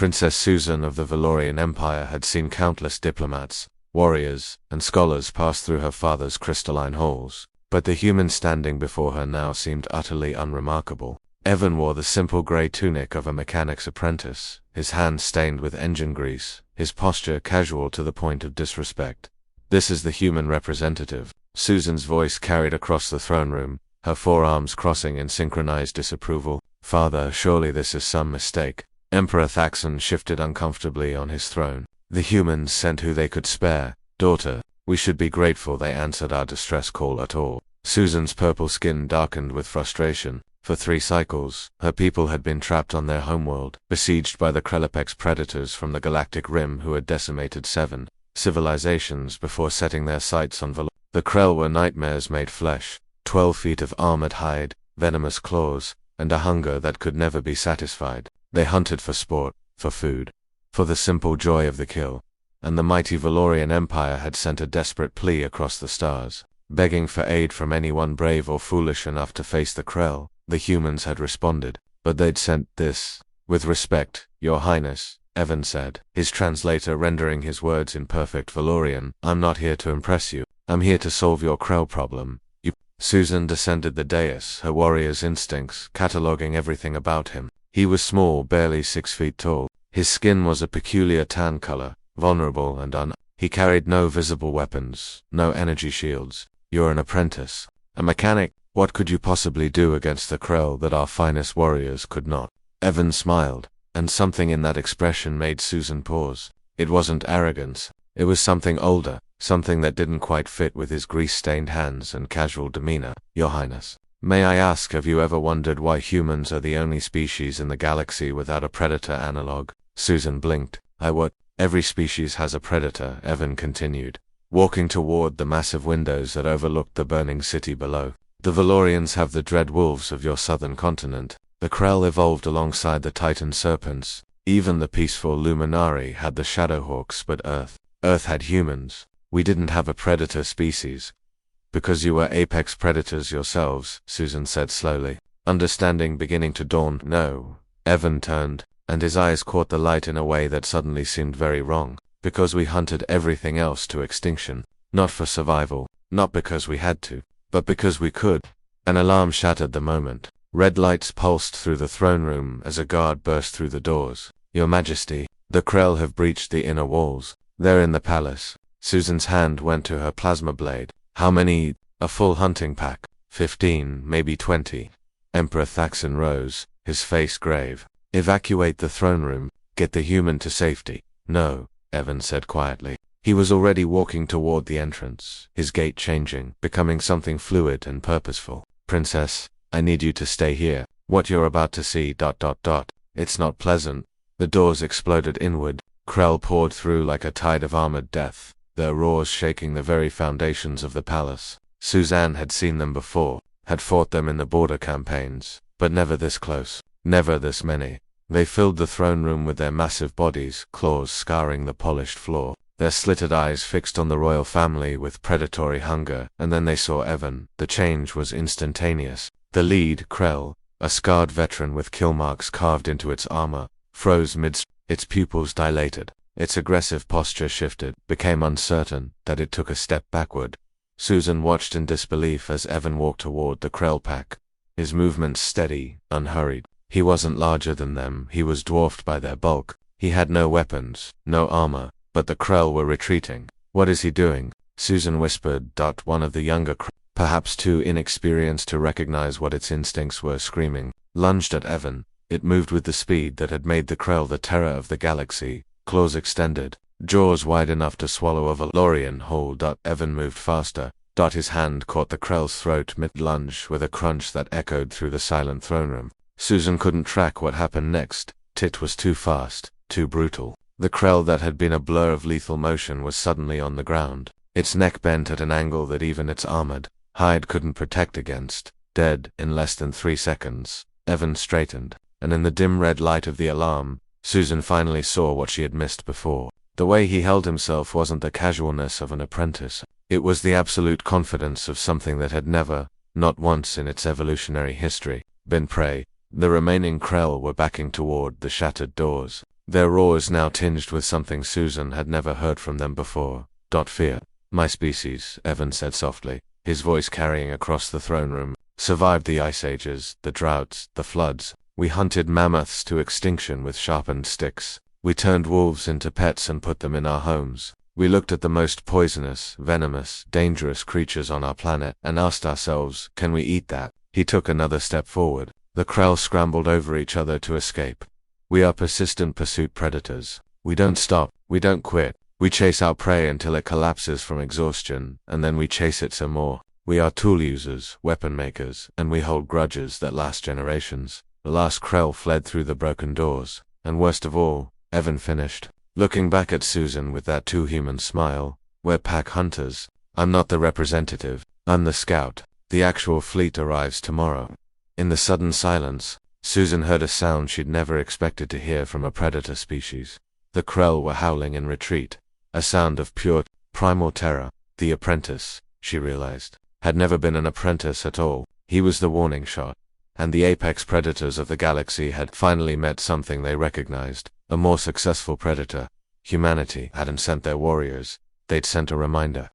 Princess Susan of the Valorian Empire had seen countless diplomats, warriors, and scholars pass through her father's crystalline halls, but the human standing before her now seemed utterly unremarkable. Evan wore the simple grey tunic of a mechanic's apprentice, his hands stained with engine grease, his posture casual to the point of disrespect. "This is the human representative," Susan's voice carried across the throne room, her forearms crossing in synchronized disapproval. "Father, surely this is some mistake." Emperor Thaxon shifted uncomfortably on his throne. "The humans sent who they could spare. Daughter, we should be grateful they answered our distress call at all." Susan's purple skin darkened with frustration. For 3 cycles, her people had been trapped on their homeworld, besieged by the Krelapex predators from the galactic rim who had decimated 7 civilizations before setting their sights on Valor. The Krell were nightmares made flesh, 12 feet of armored hide, venomous claws, and a hunger that could never be satisfied. They hunted for sport, for food, for the simple joy of the kill. And the mighty Valorian Empire had sent a desperate plea across the stars, begging for aid from anyone brave or foolish enough to face the Krell. The humans had responded, but they'd sent this. "With respect, Your Highness," Evan said, his translator rendering his words in perfect Valorian, "I'm not here to impress you. I'm here to solve your Krell problem. You." Susan descended the dais, her warrior's instincts cataloging everything about him. He was small, barely 6 feet tall. His skin was a peculiar tan color, vulnerable and He carried no visible weapons, no energy shields. "You're an apprentice, a mechanic. What could you possibly do against the Krell that our finest warriors could not?" Evan smiled, and something in that expression made Susan pause. It wasn't arrogance. It was something older, something that didn't quite fit with his grease-stained hands and casual demeanor. "Your Highness, may I ask, have you ever wondered why humans are the only species in the galaxy without a predator analog?" Susan blinked. Every species has a predator," Evan continued, walking toward the massive windows that overlooked the burning city below. "The Valorians have the dread wolves of your southern continent. The Krell evolved alongside the Titan serpents. Even the peaceful Luminari had the Shadowhawks, but Earth had humans. We didn't have a predator species." "Because you were apex predators yourselves," Susan said slowly, understanding beginning to dawn. "No." Evan turned, and his eyes caught the light in a way that suddenly seemed very wrong. "Because we hunted everything else to extinction. Not for survival, not because we had to, but because we could." An alarm shattered the moment. Red lights pulsed through the throne room as a guard burst through the doors. "Your Majesty, the Krell have breached the inner walls. They're in the palace." Susan's hand went to her plasma blade. "How many?" "A full hunting pack. 15, maybe 20. Emperor Thaxon rose, his face grave. "Evacuate the throne room. Get the human to safety." "No," Evan said quietly. He was already walking toward the entrance, his gait changing, becoming something fluid and purposeful. "Princess, I need you to stay here. What you're about to see... It's not pleasant." The doors exploded inward. Krell poured through like a tide of armored death, their roars shaking the very foundations of the palace. Suzanne had seen them before, had fought them in the border campaigns, but never this close, never this many. They filled the throne room with their massive bodies, claws scarring the polished floor, their slitted eyes fixed on the royal family with predatory hunger, and then they saw Evan. The change was instantaneous. The lead, Krell, a scarred veteran with kill marks carved into its armor, froze its pupils dilated, its aggressive posture shifted, became uncertain, that it took a step backward. Susan watched in disbelief as Evan walked toward the Krell pack, his movements steady, unhurried. He wasn't larger than them, he was dwarfed by their bulk. He had no weapons, no armor, but the Krell were retreating. "What is he doing?" Susan whispered. One of the younger Krell, perhaps too inexperienced to recognize what its instincts were screaming, lunged at Evan. It moved with the speed that had made the Krell the terror of the galaxy, claws extended, jaws wide enough to swallow a Valorian whole. Evan moved faster. His hand caught the Krell's throat mid-lunge with a crunch that echoed through the silent throne room. Susan couldn't track what happened next. It was too fast, too brutal. The Krell that had been a blur of lethal motion was suddenly on the ground, its neck bent at an angle that even its armored hide couldn't protect against. Dead in less than 3 seconds. Evan straightened, and in the dim red light of the alarm, Susan finally saw what she had missed before. The way he held himself wasn't the casualness of an apprentice. It was the absolute confidence of something that had never, not once in its evolutionary history, been prey. The remaining Krell were backing toward the shattered doors. their roars now tinged with something Susan had never heard from them before. Fear. My species, Evan said softly, his voice carrying across the throne room, survived the ice ages, the droughts, the floods. We hunted mammoths to extinction with sharpened sticks. We turned wolves into pets and put them in our homes. We looked at the most poisonous, venomous, dangerous creatures on our planet and asked ourselves, can we eat that? He took another step forward. The Krell scrambled over each other to escape. We are persistent pursuit predators. We don't stop, we don't quit. We chase our prey until it collapses from exhaustion, and then we chase it some more. We are tool users, weapon makers, and we hold grudges that last generations. The last Krell fled through the broken doors, and worst of all, Evan finished, looking back at Susan with that too human smile. We're pack hunters. I'm not the representative, I'm the scout. The actual fleet arrives tomorrow. In the sudden silence, Susan heard a sound she'd never expected to hear from a predator species. The Krell were howling in retreat, a sound of pure, primal terror. The Apprentice, she realized, had never been an apprentice at all. He was the warning shot. And the apex predators of the galaxy had finally met something they recognized, a more successful predator. Humanity hadn't sent their warriors, they'd sent a reminder.